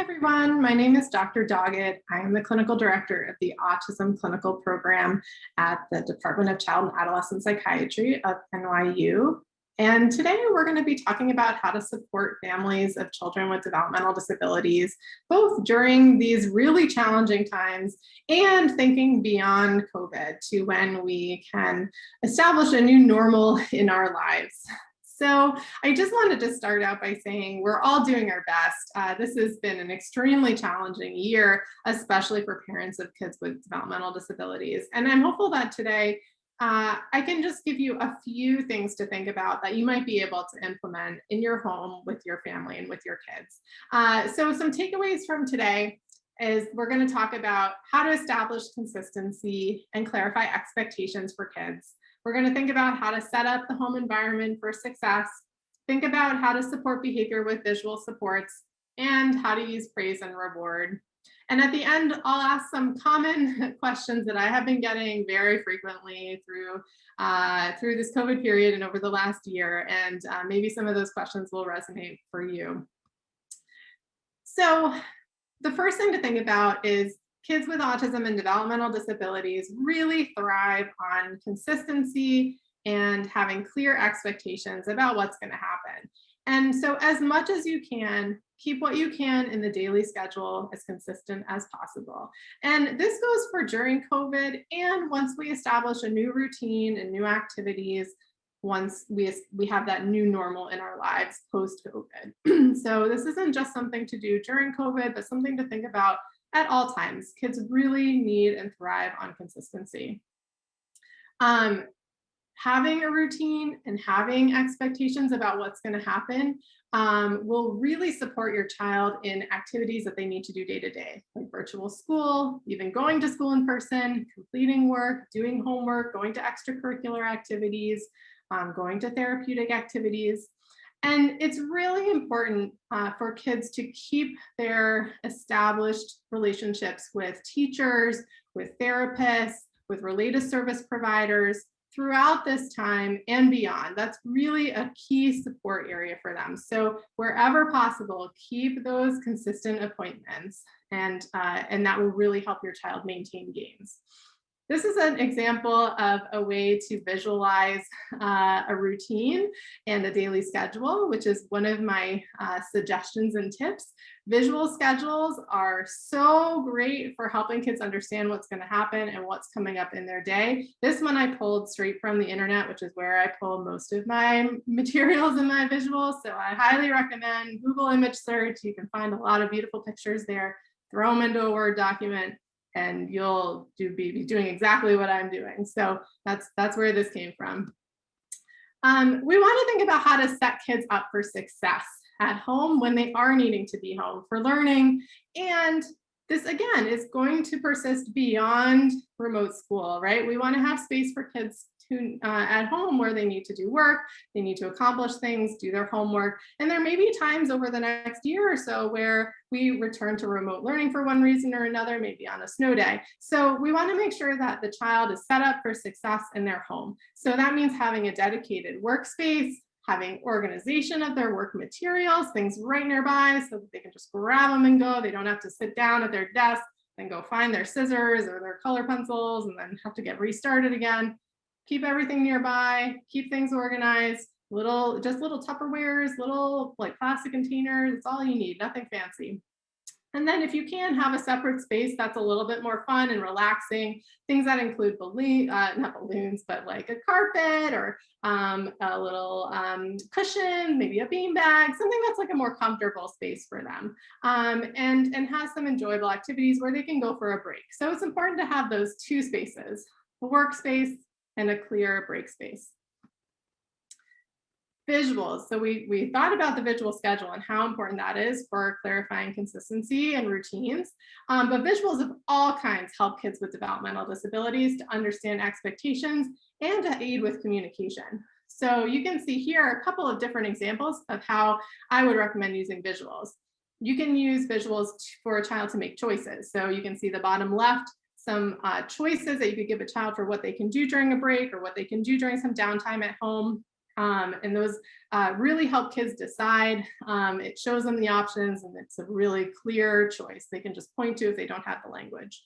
everyone, my name is Dr. Doggett. I am the clinical director of the Autism Clinical Program at the Department of Child and Adolescent Psychiatry of NYU. And today we're going to be talking about how to support families of children with developmental disabilities, both during these really challenging times and thinking beyond COVID to when we can establish a new normal in our lives. So I just wanted to start out by saying we're all doing our best. This has been an extremely challenging year, especially for parents of kids with developmental disabilities. And I'm hopeful that today I can just give you a few things to think about that you might be able to implement in your home with your family and with your kids. So some takeaways from today is we're going to talk about how to establish consistency and clarify expectations for kids. We're going to think about how to set up the home environment for success, think about how to support behavior with visual supports, and how to use praise and reward. And at the end, I'll ask some common questions that I have been getting very frequently through this COVID period and over the last year, and maybe some of those questions will resonate for you. So the first thing to think about is kids with autism and developmental disabilities really thrive on consistency and having clear expectations about what's going to happen. And so as much as you can, keep what you can in the daily schedule as consistent as possible. And this goes for during COVID and once we establish a new routine and new activities, once we have that new normal in our lives post-COVID. So this isn't just something to do during COVID, but something to think about at all times. Kids really need and thrive on consistency. Having a routine and having expectations about what's going to happen will really support your child in activities that they need to do day to day, like virtual school, even going to school in person, completing work, doing homework, going to extracurricular activities, going to therapeutic activities. And it's really important for kids to keep their established relationships with teachers, with therapists, with related service providers throughout this time and beyond. That's really a key support area for them. So wherever possible, keep those consistent appointments, and that will really help your child maintain gains. This is an example of a way to visualize a routine and a daily schedule, which is one of my suggestions and tips. Visual schedules are so great for helping kids understand what's going to happen and what's coming up in their day. This one I pulled straight from the internet, which is where I pull most of my materials and my visuals. So I highly recommend Google image search. You can find a lot of beautiful pictures there. Throw them into a Word document, and you'll be doing exactly what I'm doing. So that's where this came from. We want to think about how to set kids up for success at home when they are needing to be home for learning. And this, again, is going to persist beyond remote school, right? We want to have space for kids to, at home where they need to do work, they need to accomplish things, do their homework. And there may be times over the next year or so where we return to remote learning for one reason or another, maybe on a snow day. So we want to make sure that the child is set up for success in their home. So that means having a dedicated workspace, having organization of their work materials, things right nearby so that they can just grab them and go. They don't have to sit down at their desk and go find their scissors or their color pencils and then have to get restarted again. Keep everything nearby, keep things organized, just little Tupperwares, little like plastic containers, it's all you need, nothing fancy. And then if you can have a separate space that's a little bit more fun and relaxing, things that include not balloons, but like a carpet or a little cushion, maybe a beanbag, something that's like a more comfortable space for them, and has some enjoyable activities where they can go for a break. So it's important to have those two spaces, a workspace and a clear break space. Visuals. So we thought about the visual schedule and how important that is for clarifying consistency and routines. But visuals of all kinds help kids with developmental disabilities to understand expectations and to aid with communication. So you can see here a couple of different examples of how I would recommend using visuals. You can use visuals for a child to make choices. So you can see the bottom left, some choices that you could give a child for what they can do during a break or what they can do during some downtime at home. And those really help kids decide. It shows them the options, and it's a really clear choice they can just point to if they don't have the language.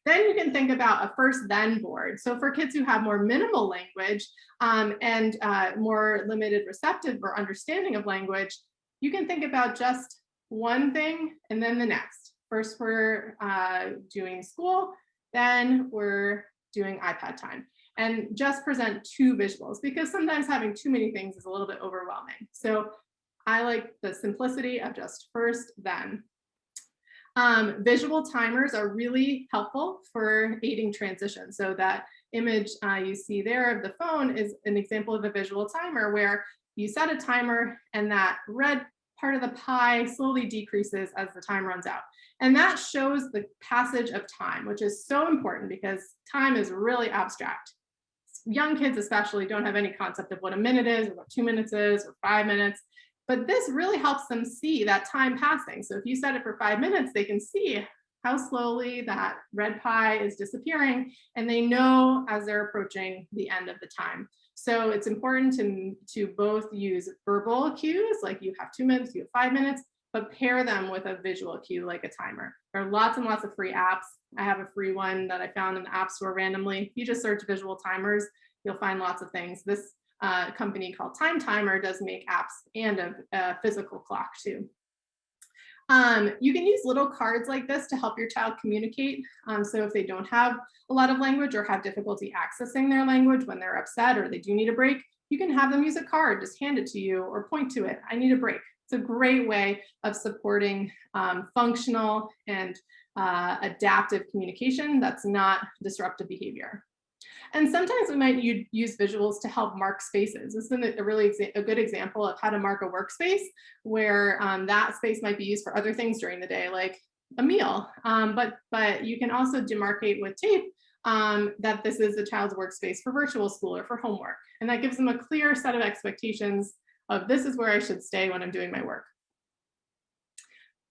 Then you can think about a first then board. So for kids who have more minimal language and more limited receptive or understanding of language, you can think about just one thing and then the next. First, we're doing school, then we're doing iPad time. And just present 2 visuals, because sometimes having too many things is a little bit overwhelming. So I like the simplicity of just first, then. Visual timers are really helpful for aiding transition. So that image you see there of the phone is an example of a visual timer where you set a timer and that red part of the pie slowly decreases as the time runs out. And that shows the passage of time, which is so important because time is really abstract. Young kids especially don't have any concept of what a minute is, or what 2 minutes is, or 5 minutes. But this really helps them see that time passing. So if you set it for 5 minutes, they can see how slowly that red pie is disappearing, and they know as they're approaching the end of the time. So it's important to both use verbal cues, like you have 2 minutes, you have 5 minutes, but pair them with a visual cue like a timer. There are lots and lots of free apps. I have a free one that I found in the App Store randomly. If you just search visual timers, you'll find lots of things. This company called Time Timer does make apps and a physical clock too. You can use little cards like this to help your child communicate. So if they don't have a lot of language or have difficulty accessing their language when they're upset or they do need a break, you can have them use a card, just hand it to you or point to it. I need a break. It's a great way of supporting functional and adaptive communication that's not disruptive behavior. And sometimes we might use visuals to help mark spaces. This is a really good example of how to mark a workspace where that space might be used for other things during the day, like a meal. But you can also demarcate with tape that this is the child's workspace for virtual school or for homework. And that gives them a clear set of expectations of this is where I should stay when I'm doing my work.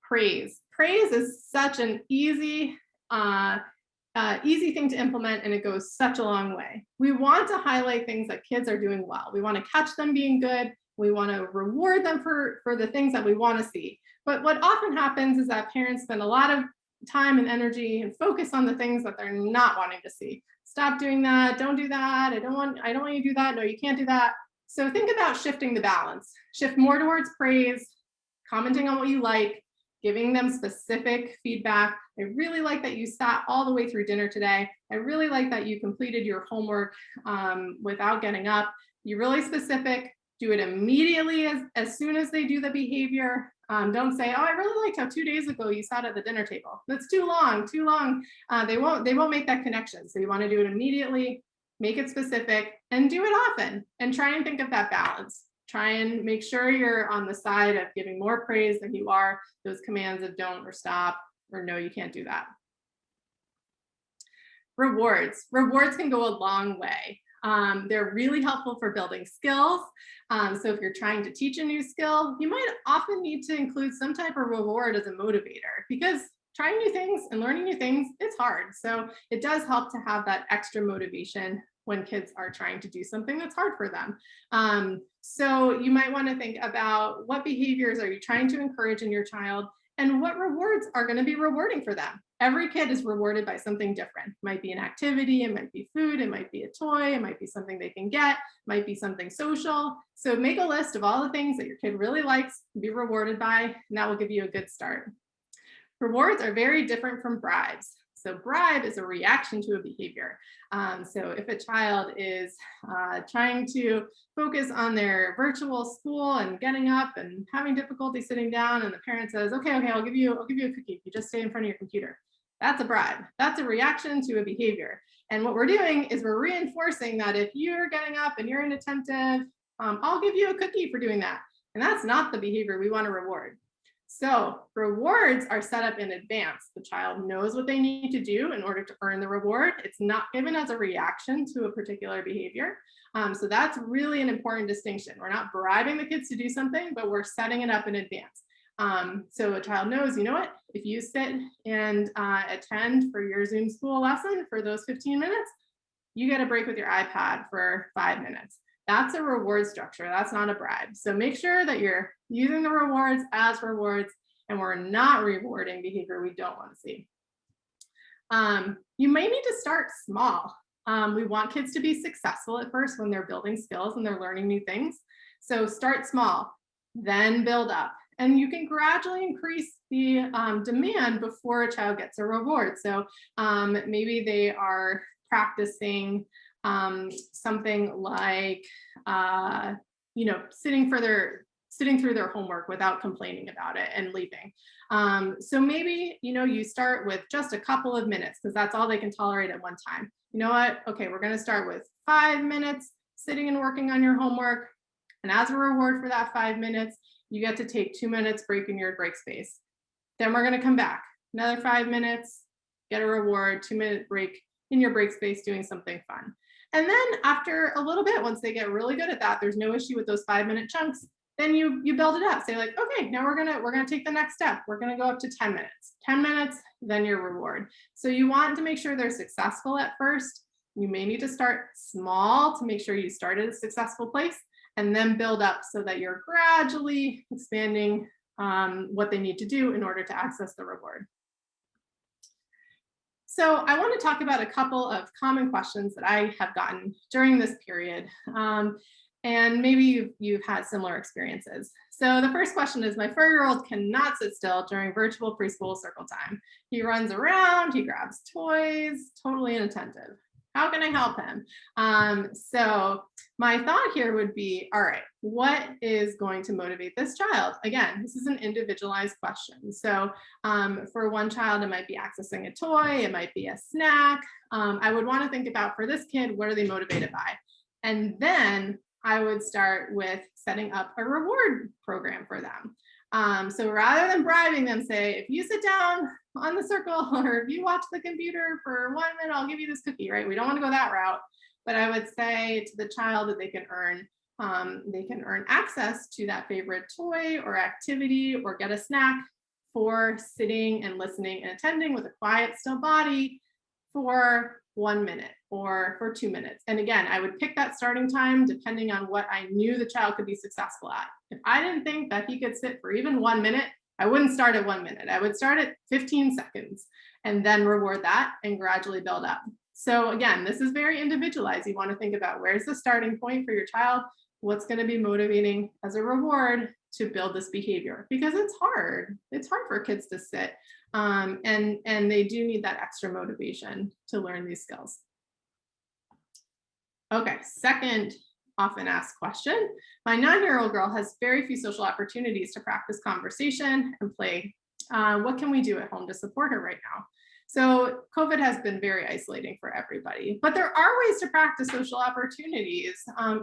Praise. Praise is such an easy thing to implement, and it goes such a long way. We want to highlight things that kids are doing well. We want to catch them being good. We want to reward them for the things that we want to see. But what often happens is that parents spend a lot of time and energy and focus on the things that they're not wanting to see. Stop doing that. Don't do that. I don't want you to do that. No, you can't do that. So think about shifting the balance. Shift more towards praise, commenting on what you like, giving them specific feedback. I really like that you sat all the way through dinner today. I really like that you completed your homework without getting up. You're really specific. Do it immediately as soon as they do the behavior. Don't say, oh, I really liked how 2 days ago you sat at the dinner table. That's too long. They won't make that connection. So you want to do it immediately, make it specific, and do it often, and try and think of that balance. Try and make sure you're on the side of giving more praise than you are those commands of don't or stop or no, you can't do that. Rewards. Rewards can go a long way. They're really helpful for building skills. So if you're trying to teach a new skill, you might often need to include some type of reward as a motivator, because trying new things and learning new things, it's hard. So it does help to have that extra motivation when kids are trying to do something that's hard for them. So you might want to think about what behaviors are you trying to encourage in your child, and what rewards are going to be rewarding for them. Every kid is rewarded by something different. It might be an activity, it might be food, it might be a toy, it might be something they can get, it might be something social. So make a list of all the things that your kid really likes to be rewarded by, and that will give you a good start. Rewards are very different from bribes. So bribe is a reaction to a behavior. So if a child is trying to focus on their virtual school and getting up and having difficulty sitting down, and the parent says, okay, I'll give you a cookie if you just stay in front of your computer. That's a bribe. That's a reaction to a behavior. And what we're doing is we're reinforcing that if you're getting up and you're inattentive, I'll give you a cookie for doing that. And that's not the behavior we want to reward. So rewards are set up in advance. The child knows what they need to do in order to earn the reward. It's not given as a reaction to a particular behavior. So that's really an important distinction. We're not bribing the kids to do something, but we're setting it up in advance. So a child knows, you know what, if you sit and attend for your Zoom school lesson for those 15 minutes, you get a break with your iPad for 5 minutes. That's a reward structure. That's not a bribe. So make sure that you're using the rewards as rewards and we're not rewarding behavior we don't want to see. You may need to start small. We want kids to be successful at first when they're building skills and they're learning new things. So start small, then build up. And you can gradually increase the demand before a child gets a reward. So maybe they are practicing something like, sitting through their homework without complaining about it and leaving. So maybe, you start with just a couple of minutes because that's all they can tolerate at one time. You know what? Okay, we're going to start with 5 minutes sitting and working on your homework. And as a reward for that 5 minutes, you get to take 2 minutes break in your break space. Then we're going to come back, another 5 minutes, get a reward, 2-minute break in your break space doing something fun. And then after a little bit, once they get really good at that, there's no issue with those 5-minute chunks. Then you build it up. Say like, okay, now we're gonna take the next step. We're gonna go up to 10 minutes. 10 minutes, then your reward. So you want to make sure they're successful at first. You may need to start small to make sure you start at a successful place and then build up so that you're gradually expanding what they need to do in order to access the reward. So I want to talk about a couple of common questions that I have gotten during this period. And maybe you've had similar experiences. So the first question is, my 4-year-old cannot sit still during virtual preschool circle time. He runs around, he grabs toys, totally inattentive. How can I help him? So my thought here would be, all right, what is going to motivate this child? Again, this is an individualized question. So for one child, it might be accessing a toy, it might be a snack. I would want to think about, for this kid, what are they motivated by? And then I would start with setting up a reward program for them. So rather than bribing them, say, if you sit down on the circle or if you watch the computer for 1 minute, I'll give you this cookie, right? We don't want to go that route. But I would say to the child that they can earn access to that favorite toy or activity or get a snack for sitting and listening and attending with a quiet, still body for 1 minute or for 2 minutes. And again, I would pick that starting time depending on what I knew the child could be successful at. If I didn't think that he could sit for even 1 minute, I wouldn't start at 1 minute. I would start at 15 seconds and then reward that and gradually build up. So again, this is very individualized. You want to think about, where's the starting point for your child? What's going to be motivating as a reward to build this behavior? Because it's hard. It's hard for kids to sit. And they do need that extra motivation to learn these skills. Okay, second often asked question. My 9-year-old girl has very few social opportunities to practice conversation and play. What can we do at home to support her right now? So COVID has been very isolating for everybody, but there are ways to practice social opportunities,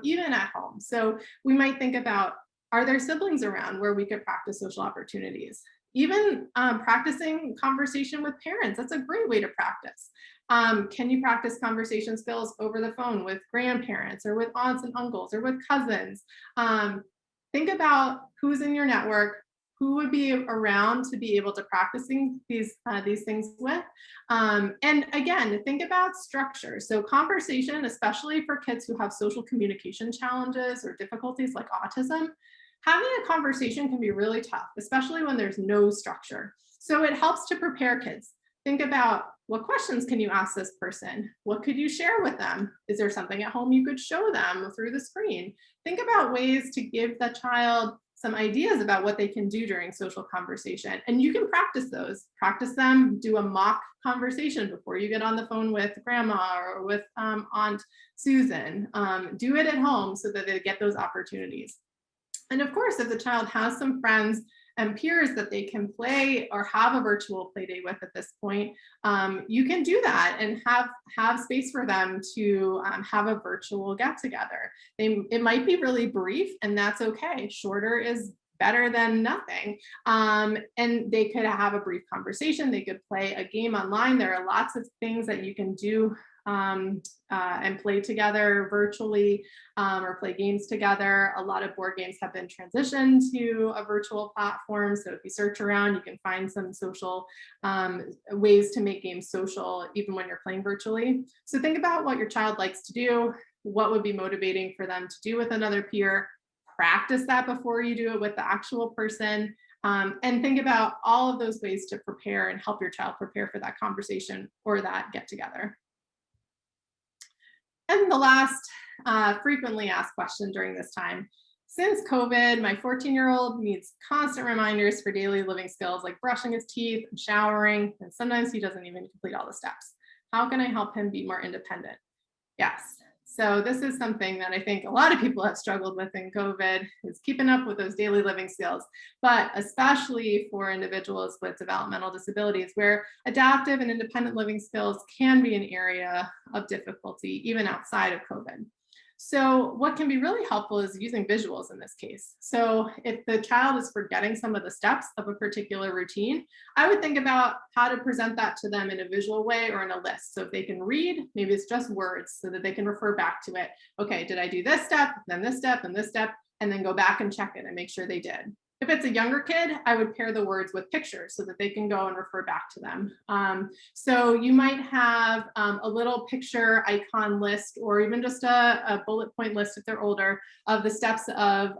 even at home. So we might think about, are there siblings around where we could practice social opportunities? Even practicing conversation with parents, that's a great way to practice. Can you practice conversation skills over the phone with grandparents or with aunts and uncles or with cousins? Think about who's in your network, who would be around to be able to practicing these things with. And again, think about structure. So conversation, especially for kids who have social communication challenges or difficulties like autism, having a conversation can be really tough, especially when there's no structure. So it helps to prepare kids. Think about, what questions can you ask this person? What could you share with them? Is there something at home you could show them through the screen? Think about ways to give the child some ideas about what they can do during social conversation. And you can practice those. Practice them, do a mock conversation before you get on the phone with grandma or with Aunt Susan. Do it at home so that they get those opportunities. And of course, if the child has some friends and peers that they can play or have a virtual play day with at this point, you can do that and have space for them to have a virtual get together. It might be really brief, and that's okay. Shorter is better than nothing. And they could have a brief conversation. They could play a game online. There are lots of things that you can do and play together virtually or play games together. A lot of board games have been transitioned to a virtual platform. So if you search around, you can find some social ways to make games social even when you're playing virtually. So think about what your child likes to do. what would be motivating for them to do with another peer. Practice that before you do it with the actual person. And think about all of those ways to prepare and help your child prepare for that conversation or that get together. And the last frequently asked question during this time. Since COVID, my 14-year-old needs constant reminders for daily living skills like brushing his teeth and showering, and sometimes he doesn't even complete all the steps. How can I help him be more independent? Yes. So this is something that I think a lot of people have struggled with in COVID, is keeping up with those daily living skills, but especially for individuals with developmental disabilities, where adaptive and independent living skills can be an area of difficulty even outside of COVID. So what can be really helpful is using visuals in this case. So if the child is forgetting some of the steps of a particular routine, I would think about how to present that to them in a visual way or in a list. So if they can read, maybe it's just words so that they can refer back to it. Okay, did I do this step, then this step, and this step, and then go back and check it and make sure they did. If it's a younger kid, I would pair the words with pictures so that they can go and refer back to them. So you might have a little picture icon list, or even just a bullet point list if they're older, of the steps of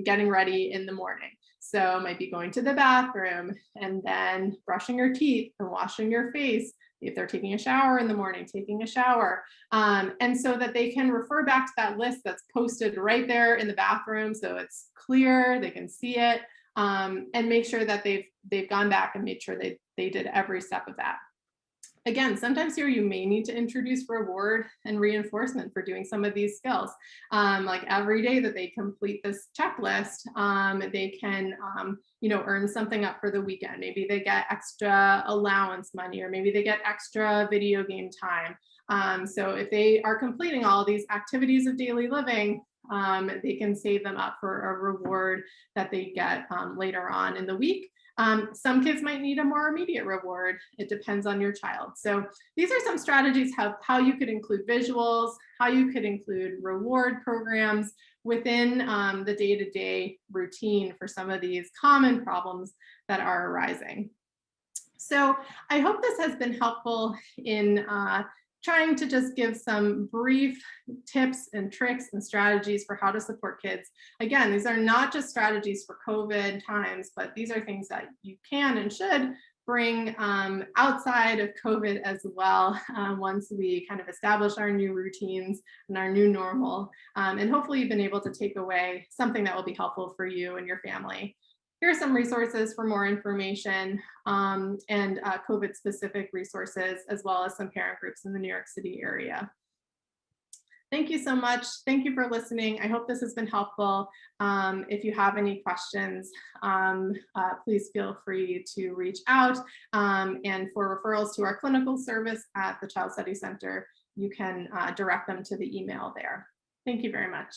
getting ready in the morning. So it might be going to the bathroom and then brushing your teeth and washing your face. If they're taking a shower in the morning, taking a shower. And so that they can refer back to that list that's posted right there in the bathroom. So it's clear, they can see it, and make sure that they've gone back and made sure they did every step of that. Again, sometimes here you may need to introduce reward and reinforcement for doing some of these skills. Like every day that they complete this checklist, they can earn something up for the weekend. Maybe they get extra allowance money, or maybe they get extra video game time. So if they are completing all these activities of daily living, they can save them up for a reward that they get later on in the week. Some kids might need a more immediate reward. It depends on your child. So these are some strategies how you could include visuals, how you could include reward programs within the day-to-day routine for some of these common problems that are arising. So I hope this has been helpful in trying to just give some brief tips and tricks and strategies for how to support kids. Again, these are not just strategies for COVID times, but these are things that you can and should bring outside of COVID as well, once we kind of establish our new routines and our new normal. And hopefully you've been able to take away something that will be helpful for you and your family. Here are some resources for more information, and COVID-specific resources, as well as some parent groups in the New York City area. Thank you so much. Thank you for listening. I hope this has been helpful. If you have any questions, please feel free to reach out. And for referrals to our clinical service at the Child Study Center, you can direct them to the email there. Thank you very much.